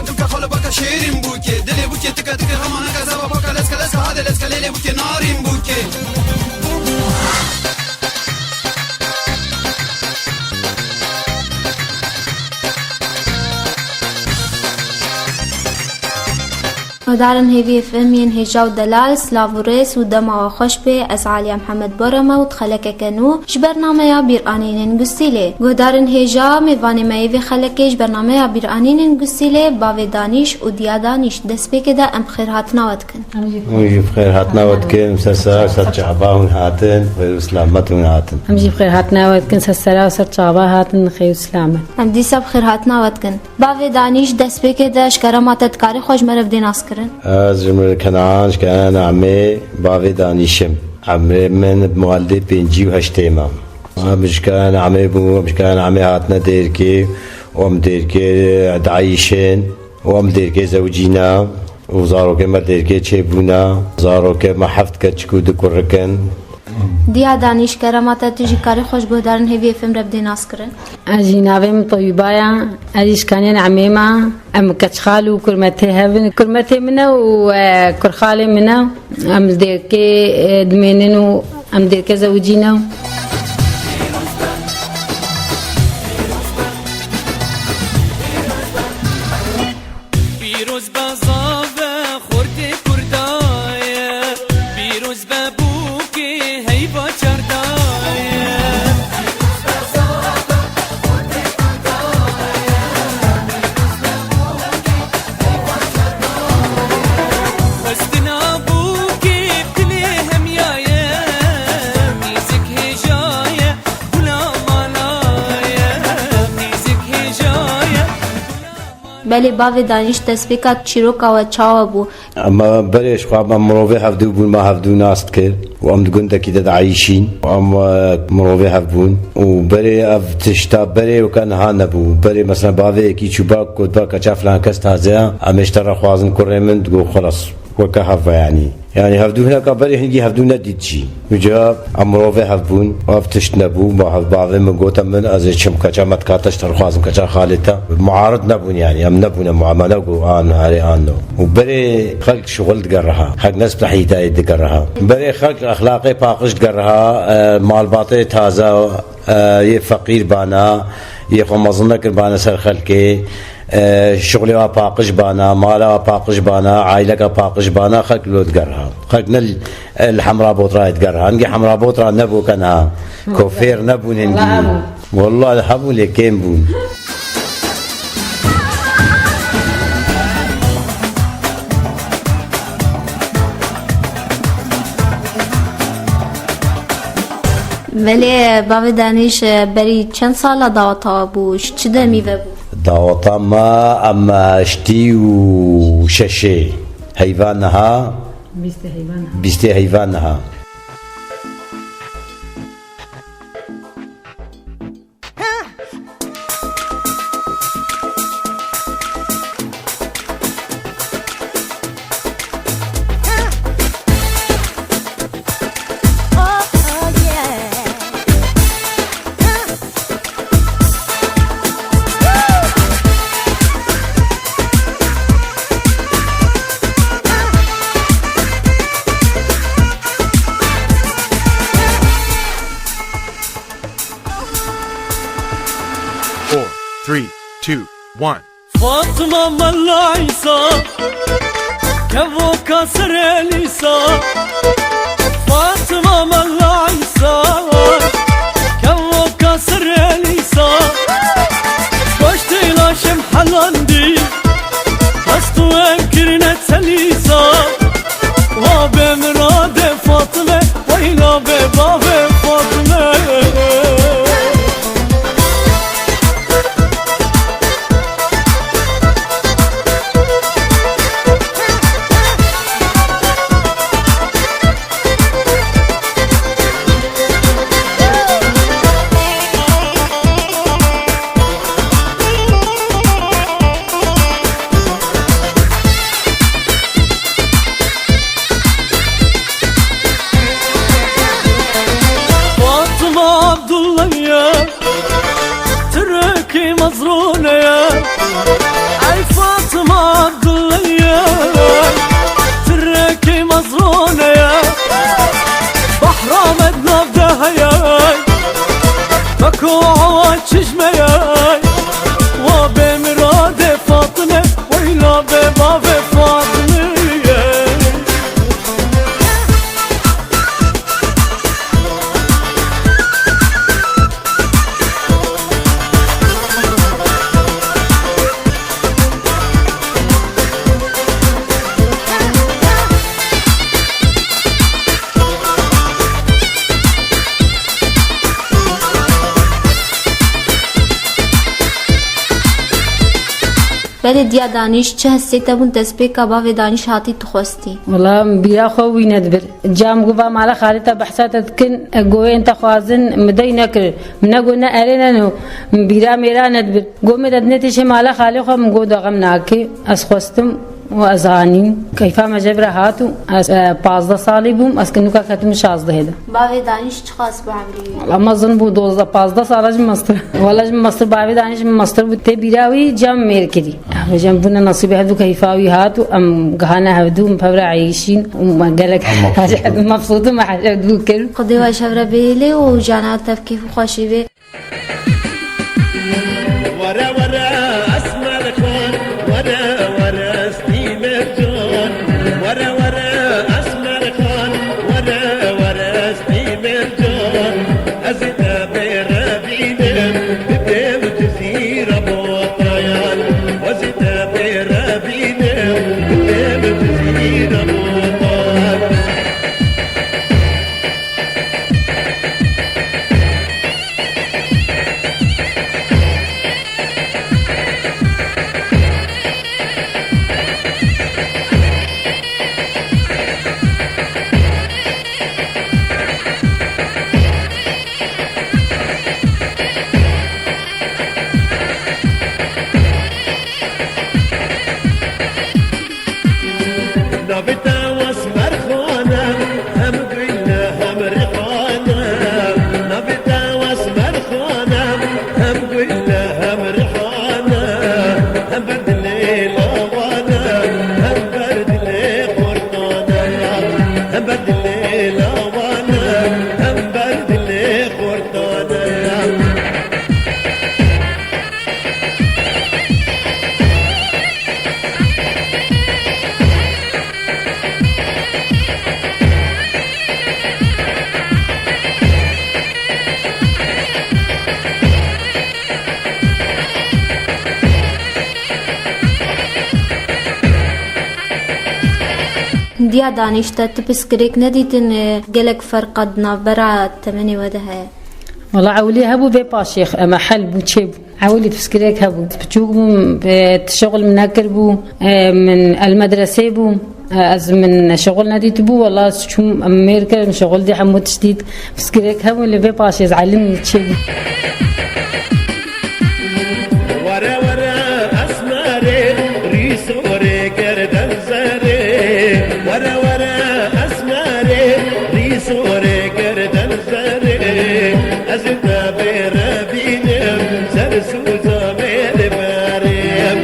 بنكم كخول بك شيرين بوكي دلي بوكي تك تك رمانا كذا بك لسك هذا لسك ليلي بوكي نارين بوكي ودارن هيفي فهمين هجاو دلال سلافوريس ودما وخوش بي از عليا محمد بورما وتخلك كانو جبرنامه يا بيرانين نغسيله ودارن هجا ميواني مايفي خلكيش برنامه يا بيرانين نغسيله باوي دانيش وديا دانيش دسبي كده ام خير هاتنا ودكن امجي بخير هاتنا ودكن مسسا سرچاباون هاتن وسلامتون هاتن امجي بخير هاتنا ودكن سسرا وسرچابا هاتن خير سلامت ام دي سب خير هاتنا ودكن باوي دانيش دسبي كده شكرا تدكاري خوش مرف ديناس از جمله کنعان كان عمي باوي دانيشم عمي من بموالدي بينجي وهشتيما مش كان عمي بو مش كان عمي هاتنا ديركي وام ديركي دعيشين وام ديركي زوجينا وزاروكي ما ديركي تشيبونا زاروكي ما حفت كتشكو دكوركن ديا دانيش كرامات تجي كاري خوش بودارن هيفي فيلم ربدي ناس كرن اجي نافم طيبايا اجيش كانين عميمة ام كتشخالو كرمتي هفن كرمتي منا وكرخالي منا ام ديركي دمينين ام ديركي زوجينا بله باوی دانش تسبیکات چیروکا و چاوا بو اما بريش خواب مروفي هفدو بون ما هفدو ناست كر وام دقندا كده عايشين وام مروفي هفبون وبري اف تشتا بري وكان هانبو بري مثلا باوي كي شباك كود باكا شافلان كست هذا امشترى خوازن كريمن تقول خلاص وكهفا يعني هفدو هناك بري هنجي هفدو نديتشي وجاب امروفي هفبون وافتشت نبو ما هف بعض من قوتا من ازي شم كاچا مت كاتش ترخوازم كاچا خالتا معارض نبون يعني ام نبون معامله قو ان هاري انو وبري خلق شغل تقرها حق ناس بحيتا يتقرها بري خلق اخلاقي باقش تقرها مال باطي تازه يه فقير بانا يه خمزنا كربانا سر خلقي شغلي باقش بانا مالا باقش بانا عائلة باقش بانا خلق لو تقرها خلقنا الحمراء بوطرا يتقرها نجي حمراء بوطرا نبو كانها كوفير نبو ننجي والله الحبو لي كيم بون ولی باوی دانش بری چند سال دعوتا بوش چه دمی و بو دعوتا ما اما اشتی و ششه حیوانها بیست حیوانها فاطمة ملايسا كفو كسر ليسا فاطمة ملايسا كفو كسر ليسا واشتي لاشم حلاندي بستو انكرنا تليسا وبمراد فاطمة ويلا بباب فاطمة فكو عواد چشمياي وبمراد فاطمة وإلى بباب فاطمة بله دیا دانش چه هستی تبون تسبیح که باوی دانش هاتی تخواستی والله بيرا خوي ندبر جام قبا مالا خالتا بحثات تكن قوي انت خوازن مدي نكر من قلنا ارينا نو بيرا ميرا ندبر قو مدنتش مالا خالي خو من قو دغم ناكي اسخوستم وازغاني كيف ما جبر هاتو 15 سالي بوم اسكنو کا ختم 16 هدا باوی دانش چه خاص بعمری اما ظن بو 12 15 سال جم مستر ولا جم مستر باوي دانش مستر بت بيراوي جام مير كدي جام بنا نصيب هدو كيفاوي هاتو ام غانا هدو مفبر عايشين وما قالك مبسوط ما هدو كل خدي و شبر بیلی و جانات تفکیف خوشی به ورا ورا اسمع الكون ورا ورا ستيم الجون ورا ورا اسمع الكون ورا ورا ستيم الجون ازيد بربينا بدم جزيرة بوطيان وزيد بربينا بدم جزيرة بوطيان نبتا واسمر خانه هم قلنا هم رخانه نبتا واسمر خانه هم قلنا هم رخانه هم برد الليل وانا هم برد الليل قرطانه هم برد الليل وانا هم برد الليل قرطانه دیا دانش تا تبسکریک ندیتن گلک فرقد نابرا تمنی وده هست والله عولي هبو بباشيخ محل بو تشيب عولي بسكريك هبو بتشوفوا بتشغل من هكر بو من المدرسة بو از من شغل ناديت بو والله شو امريكا شغل دي حمو تشديد بسكريك هبو اللي بباشي علمني تشيب ورا ورا اسمري ريسوري كردن زري ورا ورا اسمري ريسوري كردن زري ازتا بربينم سرسو زمير باريم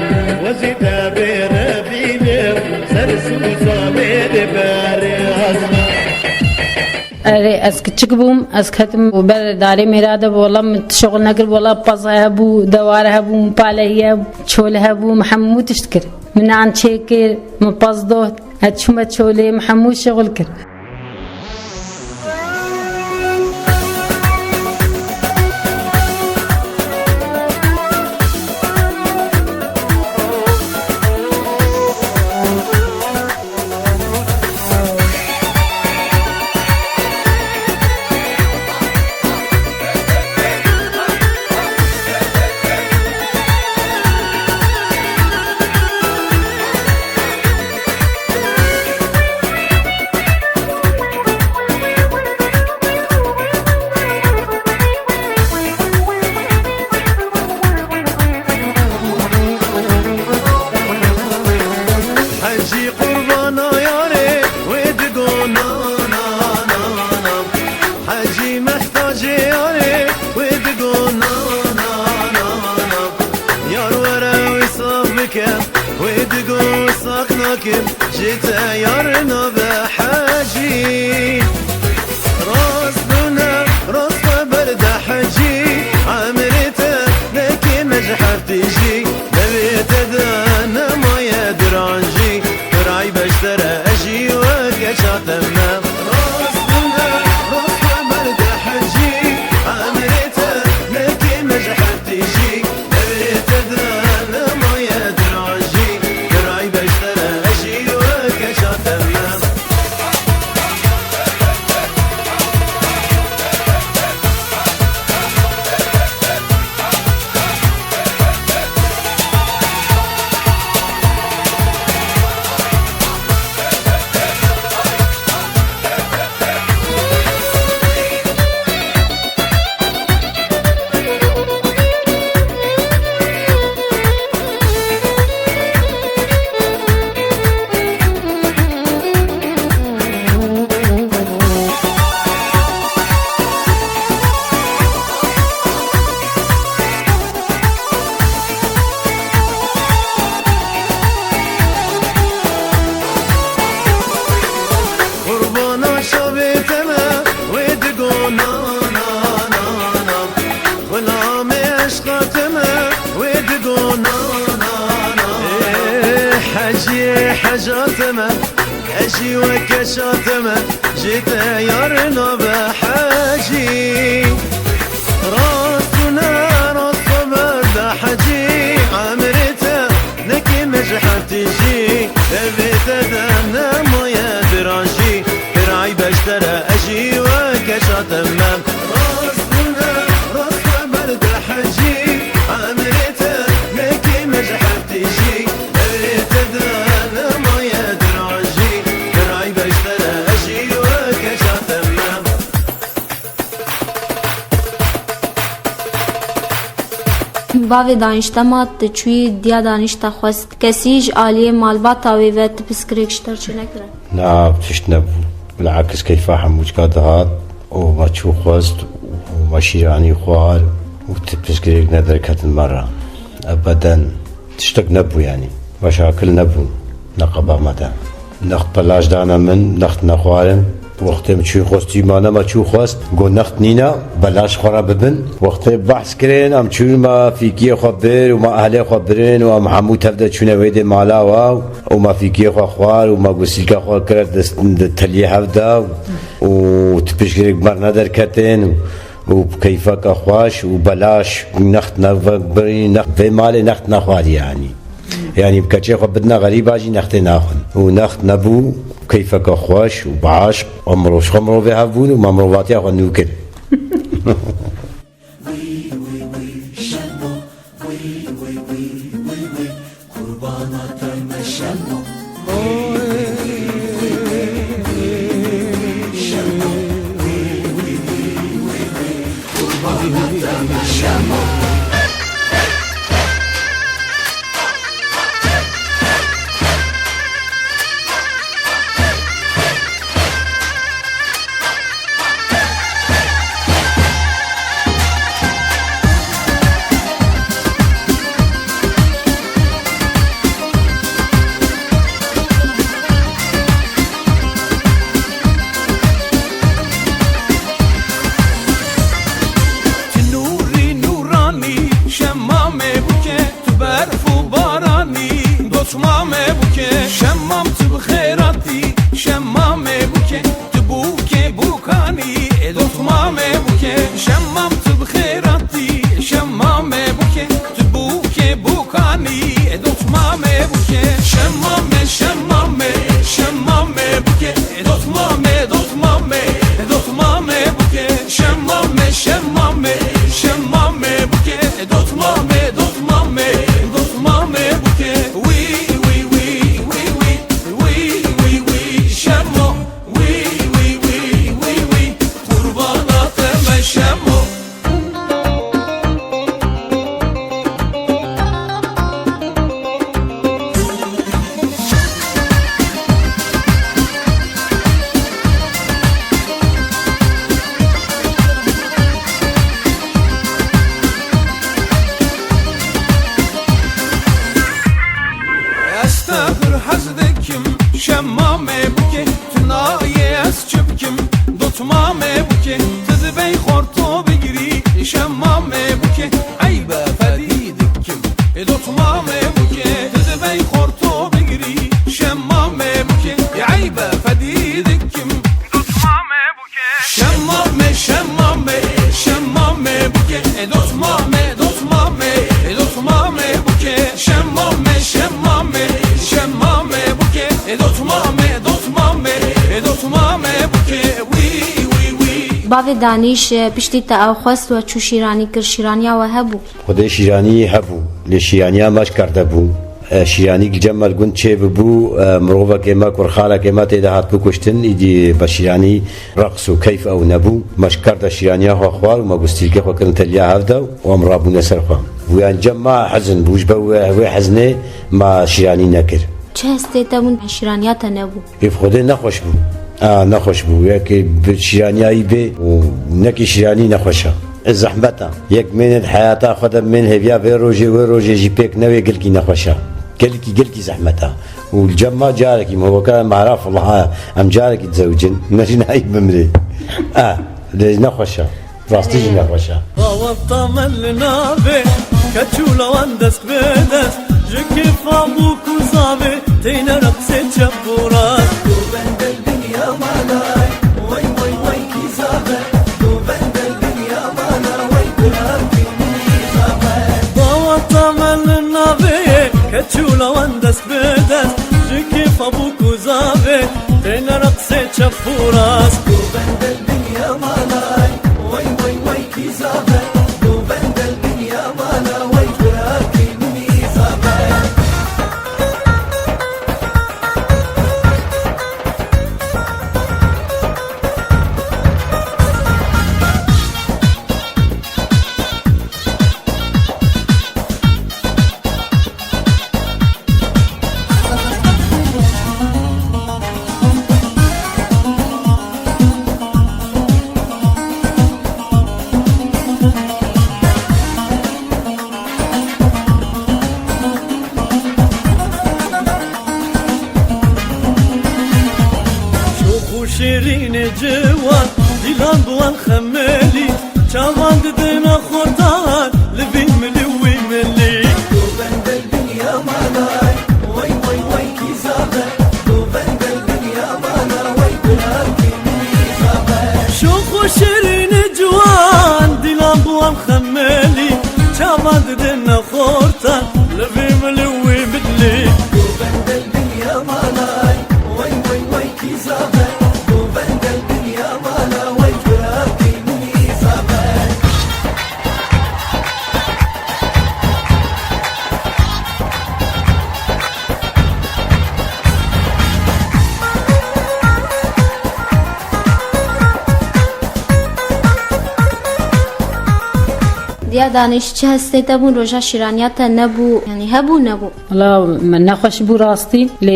وزتا بربينم سرسو زمير باريم از کچک بوم از ختم بر داره میراده والله متشغل نکر والله پازه هبو دواره هبو پاله چوله هبو محمود تشتكر من عن شكر مپاز دوت هتشوم چوله محمود شغل کر ويدقوا ساقناكم جيت يارنا بحاجي راس برد حجي نا نا نا نا غلام عشقاتما ودقو نا نا نا حجي حاجاتما أجي وكشاتما جيت يارنا بحاجي راسنا راس برد حجي عمرته نكي مجحت تجي بيت دنا مويا درانجي فرعي بشترى أجي وكشاتما راسنا راس برد حجي عمرته نكي مجحت تجي بيت دنا مويا درانجي فرعي بشترى أجي وكشاتما Bavê danîştema tu çûyî diya danîşta xwest kesî ji aliyê malbata wê ve tu piskirêk ji ter çi nekire? لا تشت نبو بالعكس كيف حموج كادهات وما تشو خواست وما شيراني خوار وتبسكريك ندر كاتن مرة أبدا تشتك نبو يعني مشاكل نبو نقبا مدى نخت بلاش دانا من نخت نخوارن وقتی چی خواستی مانه ما چی خواست گو نخت نینا بلاش خورا ببن وقتی بحث کردن ام چون ما فیکی خبر و ما اهل خبرن و ام حمود تبدأ چونه وید مالا و ما فیکی خوار و ما گسیلکا خوار کرد تلیه هفته و تپیش گریک مر ندر کتن و کیفا که خواش و بلاش نخت نبری نخت به مال نخت نخواری يعني بكاتشي خو بدنا غريب اجي نختي ناخن ونخت نبو كيفك خوش وبعاشق عمروش خمرو في هفون وممرواتي اخو نوكل باوی دانیش پشتی تا او خواست و چو شیرانی کر شیرانیا و هبو خود شیرانی هبو لشیرانیا ماش کرده بو شیرانی الجمل قلت چه ببو مروفا كما كرخالة كما تدهات بكشتن يدي بشيراني رقص وكيف او نبو ماش كرده شيرانيا هو اخوار وما قستيلك خو كنت ليا هفدا وامرابو نسرخا ويان جمع حزن بوش بو حزنه ما شيراني نكر چه هسته بون شیرانیا تا نبو كيف خود نخوش بو نخوش بو ياكي بشيرانيا يبي ونكي شيراني نخوشا الزحمتا يك من الحياة خدم من هفيا في روجي جي بيك نوي قلكي نخوشا قلكي زحمتا والجمع جاركي ما هو كان معرف الله ام جاركي تزوجن ماشي نايب بمري ليش نخوشة راستي جي نخوشة غوطة من نابي كتشولا واندس بدس جكي فابوك وزابي تين رقصة شبورات دوبند الدنيا مالاي وي وي وي كي زابه دوبند الدنيا مالا وي كلابي مني زابه غوطة من نابي كتشولا واندس بدس جكي فابوك وزابي تين رقصة شبورات دوبند الدنيا مالاي وي وي وي كي زابه دوبند الدنيا مالا وي كلابي مني زابه شيرين جوان ديلان بوان خمالي شامان ددنا خورتان لبين ملوي ملي دوبند الدنيا مالاي وي وي وي كي زابه دوبند الدنيا مالا وي كلابي مني زابه شوخو شيرين جوان ديلان بوان خمالي شامان ددنا خورتان لبين ملوي ملي دوبند الدنيا مالاي وي وي وي كي زابه دوبند الدنيا مالا وي كلابي مني زابه دیا دانش چه هستی تبون روژا شیرانیات نبو یعنی هبو نبو والله من نخش بو راستي ل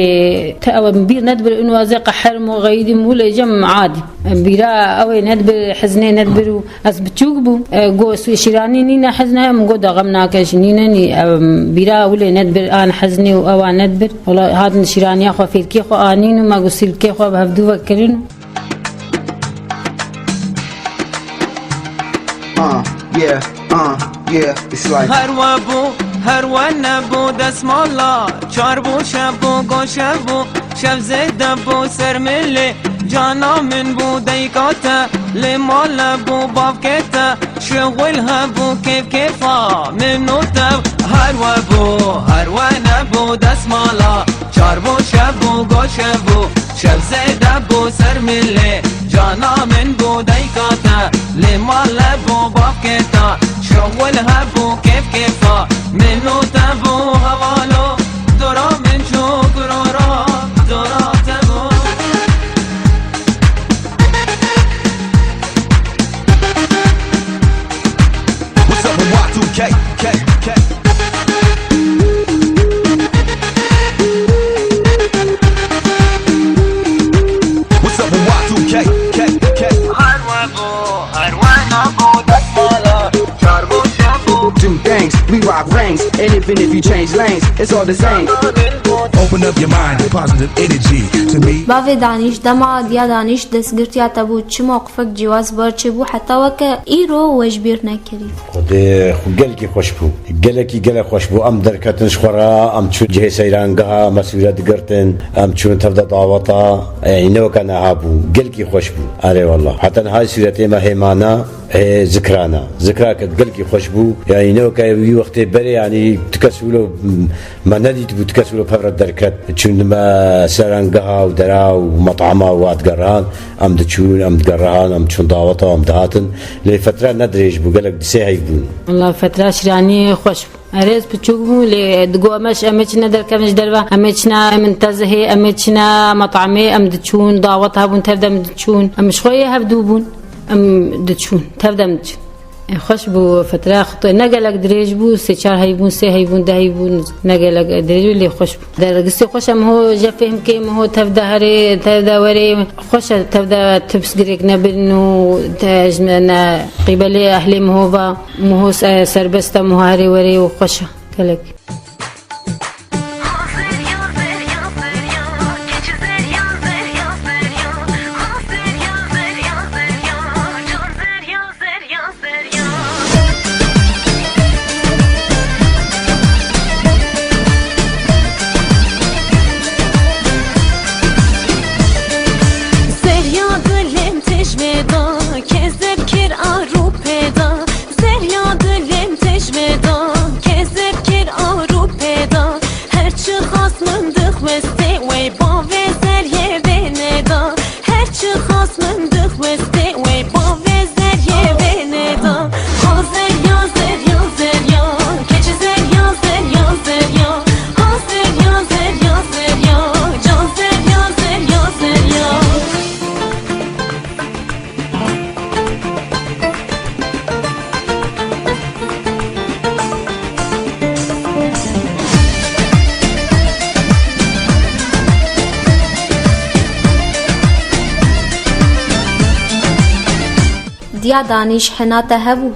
تأوى بير ندبر إنه أزق حرم وغيدم ولا جم عادي بيرا أوي ندبر حزني ندبر أثبتوك بو جو شيراني نينا حزنها مجود غمنا كاش نينا بيرا ولا ندبر أنا حزني وأوا ندبر والله هذا شيراني أخو في كيخو آنين وما قصير كيخو بهفدو فكرينه Yeah, it's like هر و نبو دست مالا چار بو شب بو گوشه بو شب زده بو سر ملی جانا من بو دیکاتا لی مالا بو باف کتا شغل ها بو کیف کیفا منو تب هر و نبو دست مالا چار بو شب بو گوشه بو شب زده بو سر ملی جانا من بو دیکاتا لی مالا بو باف کتا شغل ها بو کیف کیفا منو تبو حوالو دورا من شکرارا دورا تبو What's up with Y2K? What's up with Y2K? هر و نبو دست مالا چار بو شبو do things, we rock rings, and even if you change lanes, it's all the same. Open up your mind to positive energy. To me, باوی دانش دما دیا دانش دستگرتیا تبو چه موقفك جواز بار چه بو حتی وکه ایرو وجبیر نکری خدي قلكي خوش بو قلكي خوش بو ام دركتنش خورا ام تشو جهي سيرانغا مسؤولية دقرتن ام تشو تبدا دعوتا يعني كان هابو قلكي خوش بو اري والله حتى هاي سورتي ما هيمانا ذكراك قلكي خوش بو يعني نو كاي وقت بري يعني تكسولو ما ندي تبو تكسولو فرد دركت تشون ما سيرانغا ودرا ومطعمه واتقران ام تشون ام تقران ام تشون دعوتا ام دهاتن لفتره ندريش بو قلك دسي بون والله فترة شراني خوش أريز بتشوفوا لدقوا مش أمتنا در كمش دربا أمتنا منتزهي أمتنا مطعمي أم دتشون دعوتها بون تبدأ مدتشون أم شوية هبدوبون أم دتشون تبدأ مدتشون خوش بو فترة خطوة نقلك دريج بو سيشار هيبون سي هيبون ده هيبون نقلك دريج اللي خوش بو در قصي خوش أم هو جفهم كيم هو تبدأ هري تبدأ وري خوش تبدأ تبس قريك نبنو تجمعنا قبلي أهلي مهوبا مهو سربستا مهاري وري وخوش كلك وديا دانيش حناته هبو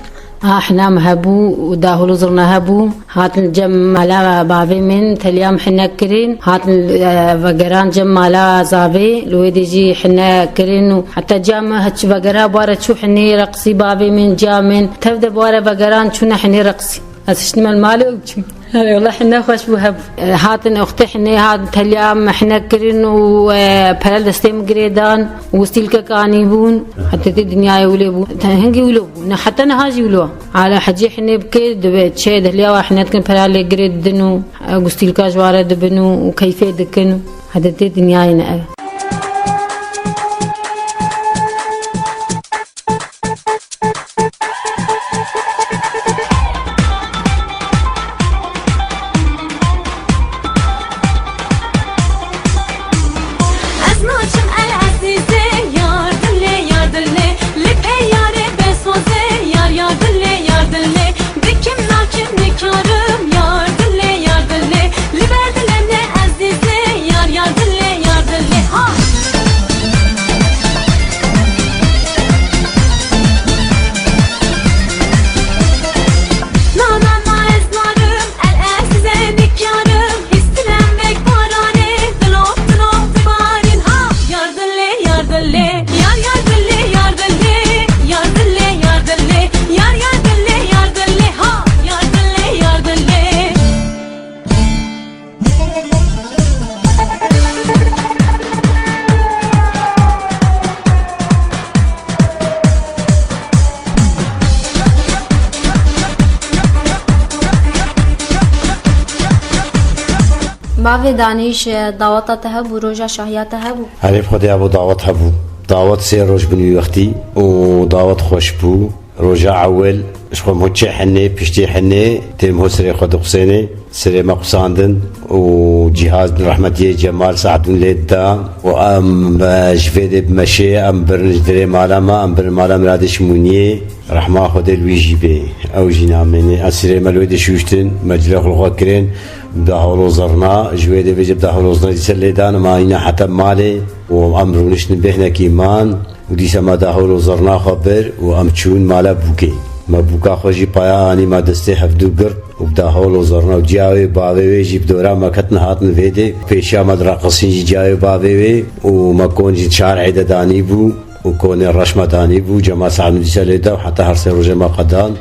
احنا مهبو وداهلو زرنا هبو هات الجم على بابي من تليام حنا كرين هات الفقران جم على زابي لويدي جي حنا كرين حتى جام هتش فقرها بارا شو حني رقصي بابي من جامن تبدا بارا فقران شو حني رقصي اسشنا المال والله حنا خوش بوهب هاتن اختي حني هات تليام حنا كرين وبلد استيم جريدان وستيلك كانيبون حتى الدنيا يولبو هنجي يولبو حتى نهاجي يولو على حجي حني بكي دبت شي دهليا احنا كن بلال جريد دنو وستيلك جواره دبنو وكيفيه دكنو هذا الدنيا ينا باوی دانیش دعوت هبو روجا شاهیات هبو عرف خودی ابو دعوت هبو دعوت سه روج بني وقتي ودعوت خوش بو رجع اول شخو موتشي حني بشتي حني تيم هو سري خد حسيني سري مقصاندن وجهاز رحمتي جمال سعدون ليدا وام جفيد بمشي ام برنج دري مالما ام برن مالام رادش مونيه رحمه خد الويجي بي او جينا مني اسري ملود شوشتن مجلخ الغكرين دهولو زرنا جويد بيجي دهولو زرنا يسليدان ما هنا حتى مالي وامر نشن بهنا كيمان وديسا ما دهولو زرنا خبر وامچون مالا بوكي ما بوكا خوجي بايا اني ما دستي حفدو قرد وبدهولو زرنا وجاوي باوي جيب دورا ما كتن هاتن فيدي بيشا ما دراقصين جي جاوي باوي وما كون جي شارع داني بو وكون الرشمة داني بو جما سعد ديسا ليدا وحتى هرسي روجي ما قدان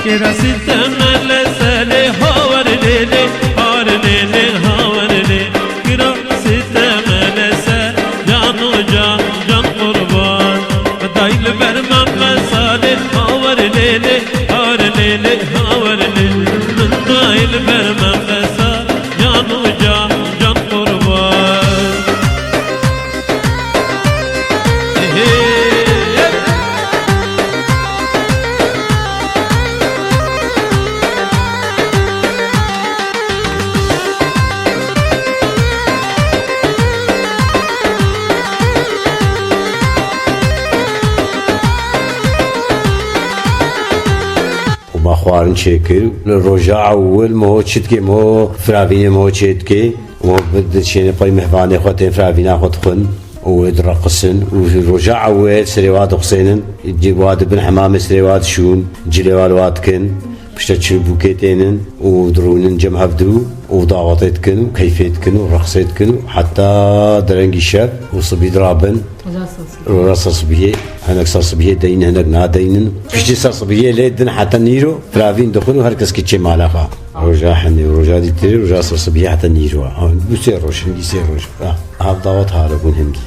كرا ستمل سالي هاور ليلي هار ليلي هاور ليلي كرا ستمل سال جانو جان جان قربان بدايل برمان مسالي هاور ليلي هار ليلي هاور ليلي بدايل برمان مسال جانو جان جان قربان ما خوارن شكل الرجاع أول ما هو تشتكي ما هو فرافين ما هو تشتكي وما بدت شيء باي مهباني خوتين فرافين خوت خن ودرقصن والرجاع أول سريوات حسين جواد بن حمام سريوات شون جلوال واتكن بشتشل بوكيتين ودرونن جم هفدو وضاغطيتكن وكيفيتكن ورقصيتكن حتى درنجي شاب وصبي درابن ورص صبيه هناك صبيه دين هناك نادين بشتي صبيه ليدن حتى نيرو فرافين دخلوا هركس كيتشي مالها رجع حني ورجع دي تري ورجع صبيه حتى نيرو بسير روش هنجي سير روش هاف دعوت هاربون هنجي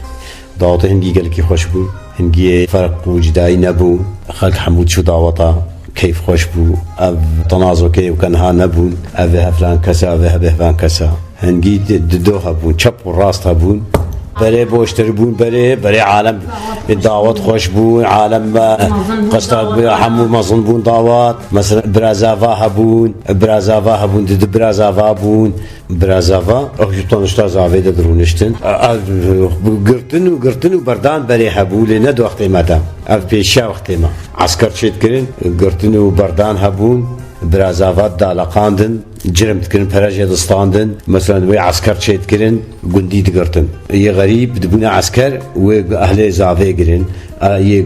دعوت هنجي قال كي خوش بو هنجي فرق وجداي نبو خلق حمود شو دعوتها كيف خوش بو اب تنازو كي وكان ها نبون ابها فلان كسا ابها بهفان كسا هنجي ددوها بون شب وراست بون بري بوشتر بون بري عالم الدعوات خوش بون عالم قصة حمو مظن بون دعوات مثلا برازافا هبون دد برازافا بون برازافا أخشتون اشتا زافي درونشتن قرتن وبردان بري هبو لند وقت ماتا اف بيشا وقت ما عسكر شيت كرين قرتن وبردان هبون برازافات دالقاندن جرم تكرن براجة دستاندن مثلا وي عسكر شيت كرن قندي تقرتن هي غريب دبنا عسكر واهل زافي كرن هي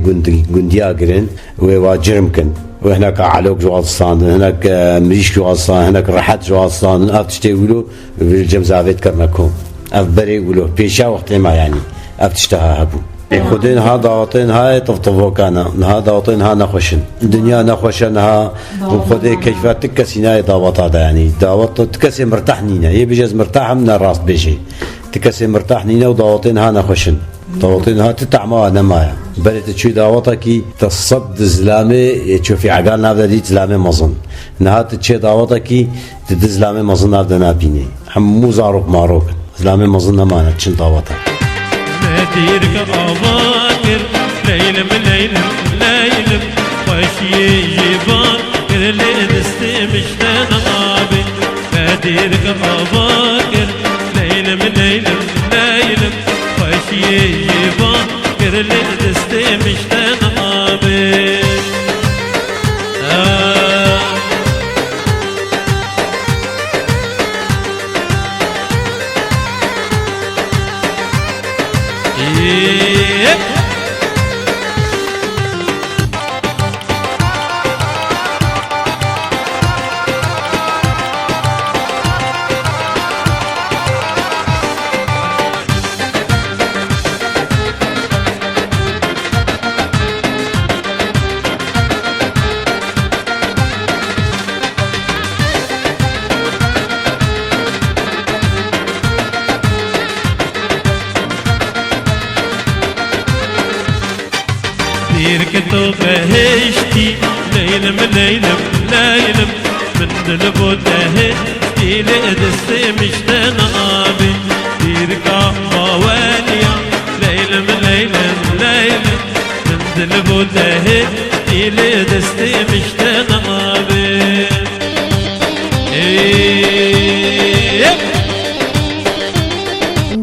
قنديا كرن وجرم كن وهناك علوك جوالستان هناك مريش جوالستان هناك رحت جوالستان اف تشتغلوا في الجم زافي تكرنكم اف بري يقولوا بيشا وقت ما يعني اف تشتها هبو خودين ها دعوتين هاي طفطفو كانا ها دعوتين ها نخوشن الدنيا نخوشن ها وخودي كيف تكسينا دعوت هذا يعني دعوت تكسي مرتاح نينا يبجز مرتاح من الراس بيجي تكسي مرتاح نينا ودعوتين ها نخوشن دعوتين ها تتعمى نمايا بلت تشوي دعوتك تصد زلامي تشوفي عقال نابدا دي زلامي مظن نهات تشي دعوتك تدزلامي مظن نابدا نابيني حمو زاروك ماروك زلامي مظن نمانا تشن دعوتك ديرك أباكر ليلم وشي جيبان كرلي دستمشتن غابي ديرك أباكر ليلم وشي جيبان كرلي دستمشتن غابي ديرك تو بهشتي ليلم من دلبو تهشتي لدستي مشتن غابي ديرك مواليا ليلم من دلبو تهشتي لدستي مشتن غابي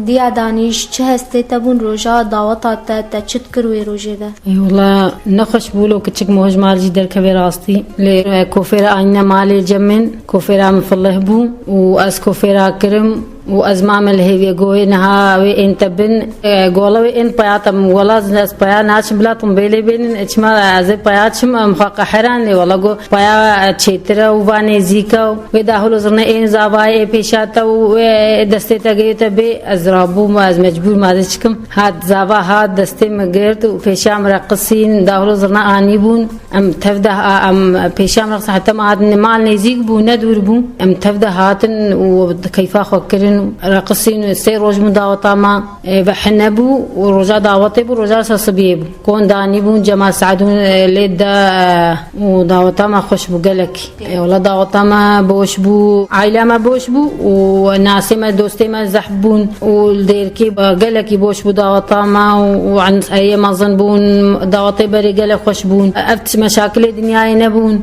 دیا دانیش چه هستی تبون روژا دعوتات تا چت کروی روژه ده؟ اي والله نخش بولو كتشك موج مال جدر كبير راستي لي كوفيرا عنا مالي جمن كوفيرا مفله بو واس كوفيرا كرم وازمام الهيفي جوي نها وين تبن قولا وين بياتم ولا ناس بيا ناس بلا تنبيلي بين اتشما از بياتشم مخاق حران لي ولا جو بيا تشيترا وباني زيكا ودا هلو زرنا ان زاباي بيشاتا ودستي تغيت بي ازرابو ما از مجبور ما دشكم هاد زابا هاد دستي مغيرت وبيشام رقصين داهلو زرنا انيبون ام تفدا ام بيشام رقص حتى ما هاد مال نزيك بو ندور بو ام تفدا هاتن وكيف اخكرن رقصين سير روج مداوطا ما بحنبو ورجا دعوتي بو رجا صبيب كون داني بو جماعة سعدون ليدا ودعوتا ما خوش بو قالك ولا دعوتا ما بوش بو عائلة ما بوش بو وناسي ما دوستي ما زحبون والديركي قالك بوش بو دعوتا ما وعن اي ما ظنبون دعوتي بري قالك خوش بون افت مشاكل الدنيا نبون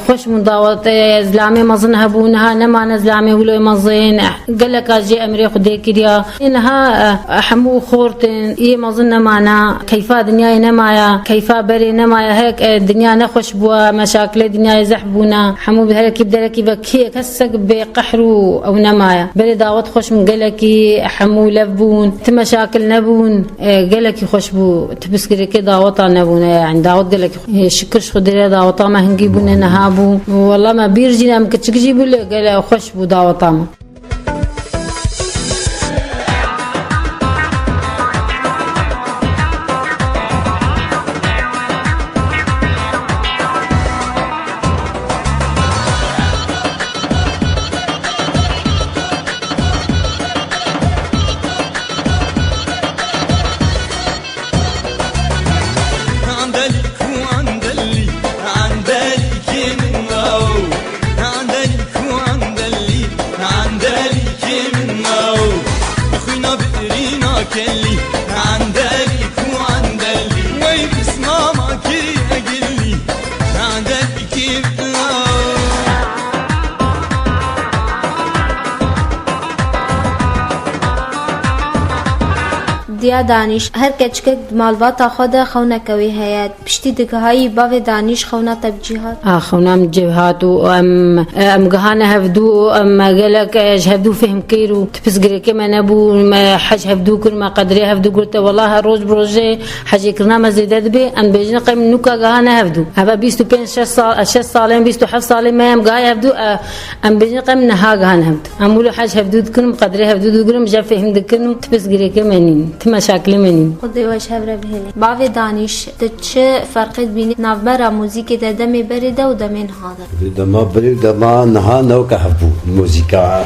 خوش من دعوتي زلامي ما ظن هبونها نما نزلامي ولو ما ظن قالك جي امري خدي كريا انها حمو خورتن اي ما ظن معنا كيف دنيا نمايا كيف بري نمايا هيك الدنيا نخش بوا مشاكل الدنيا يزحبونا حمو بهلك بدلك بكي كسك بقحرو او نمايا بري دعوت خوش من قالك حمو لبون مشاكل نبون قالك خوش بو تبسكري كي دعوتها نبون يعني دعوت قالك شكرش خدي دعوتها ما هنجيبون نهابو والله ما بيرجينا مكتشجيبوا قال خوش بو دعوتها عندك دیا دانیش هر کچکک مالباتا خود خونه کوي هيات پشتی دگهایی باو دانیش خونه تبجیهات خونه مجبهات و ام جهانه هفدو ام قالك هفدو فهم كيرو تبسقري كما نبو حج هفدو كل ما قدري هفدو قلت والله روز بروجي حاجي كرنا ما زيدت بي ان بيجنا قيم نوكا جهانه هفدو هبا بيستو بين 6 صالين بيستو 7 صالين ما ام جاي هفدو ام بيجنا قيم نها جهان هفدو امولو حج هفدو كل قدري هفدو قلم جا فهم دكنو تبسقري كما نين تمشاكل منين خدي واش هبره بهله باو دانیش تچ فرق بین نافبرا موزیک ده دم برده و دمین هذا دما برد دما نها نو كهبو موسيقى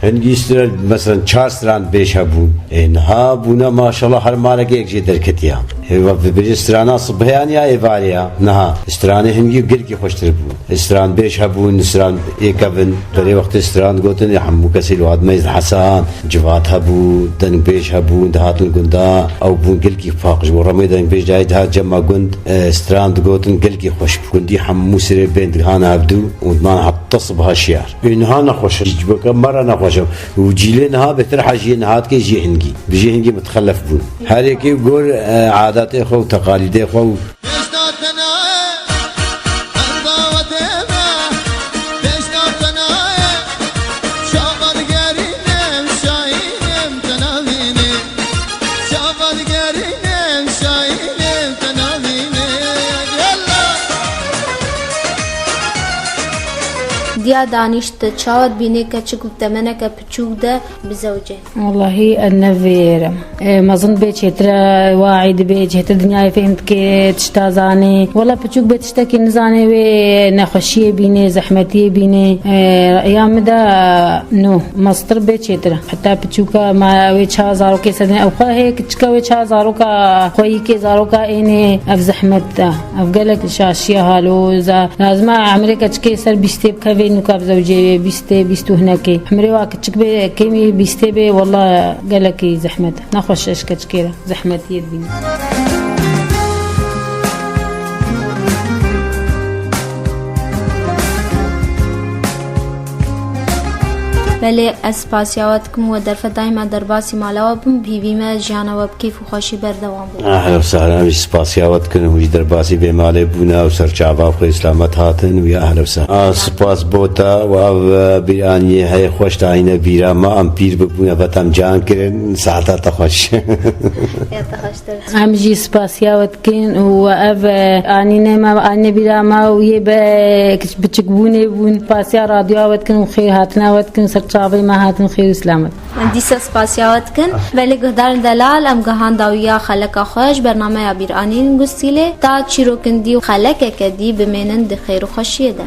هنگي استر مثلا 4 سران بيش هبو نها بونا ما شاء الله هر مالك يك جي دركتيا هو بيج استرانا صبحان يا ايفاريا نها استران هنگي گركي خوشتر بو استران بيش هبو استران ايكابن بري وقت استران گوتن حمو كسيل واد ميز حسن جوات هبو دن بيش هبو دهات الگندا او بو گركي فاقج ورميدن بيج جاي دهات جما گند استران گوتن گركي خوش گندي حمو سر بند هانا عبدو وما حتصب هالشيار انها نخوش جبك مره نخوش وجيلينها بتر حاجينها كي جي هنجي بيجي هنجي متخلف بون هاريك يقول عادات اخو وتقاليد اخو دیا دانیش تشاود بینه کچک تمنه کپچوک ده بزوجه والله النفير ما ظن بيت يترى واعد بيت يترى الدنيا فهمت كي تشتازاني والله بتشوك بتشتكي نزاني ونخشيه بيني زحمتيه بيني ايام دا نو مصدر بيت يترى حتى بتشوكا ما ويتشا زارو كي سدني او هيك تشكا ويتشا زارو كا خوي كي زارو كا اني اف زحمت اف قالك شاشيه هالو لازم امريكا تشكي سر بيستيب كافي نكاب زوجي بيستو هناك حمري واك تشكبي كيمي بيستبي والله قالك زحمة ناخش ايش كتشكيرة زحمة يدين بله اسپاسیاواتكم و در فتای ما در باسی مالا بم بی ما جانا و بكيف وخاشي بردوام بود اهلا وسهلا سپاسیاواتكم و در باسی به مال بونا و سرچاوا و اسلامت هاتن و اهلا وسهلا سپاس بوتا و بیرانی هی خوش تاین بیرا ما ام پیر بونا بتم جان کرن ساعات خوش ام جي سپاسیاواتكم و اف اني ما اني بیرا ما و يه بتشكبوني بون سپاسیا رادیواتكم و خير هاتناواتكم صابي ما هاتن خير وسلامت عندي سپاسیاواتكم ولی گهدار دلال ام گهان داویا خلق خوش برنامه بیرانی گستیله تا چیروکندی و خلق کدی بمنن د خیر و خوشیه ده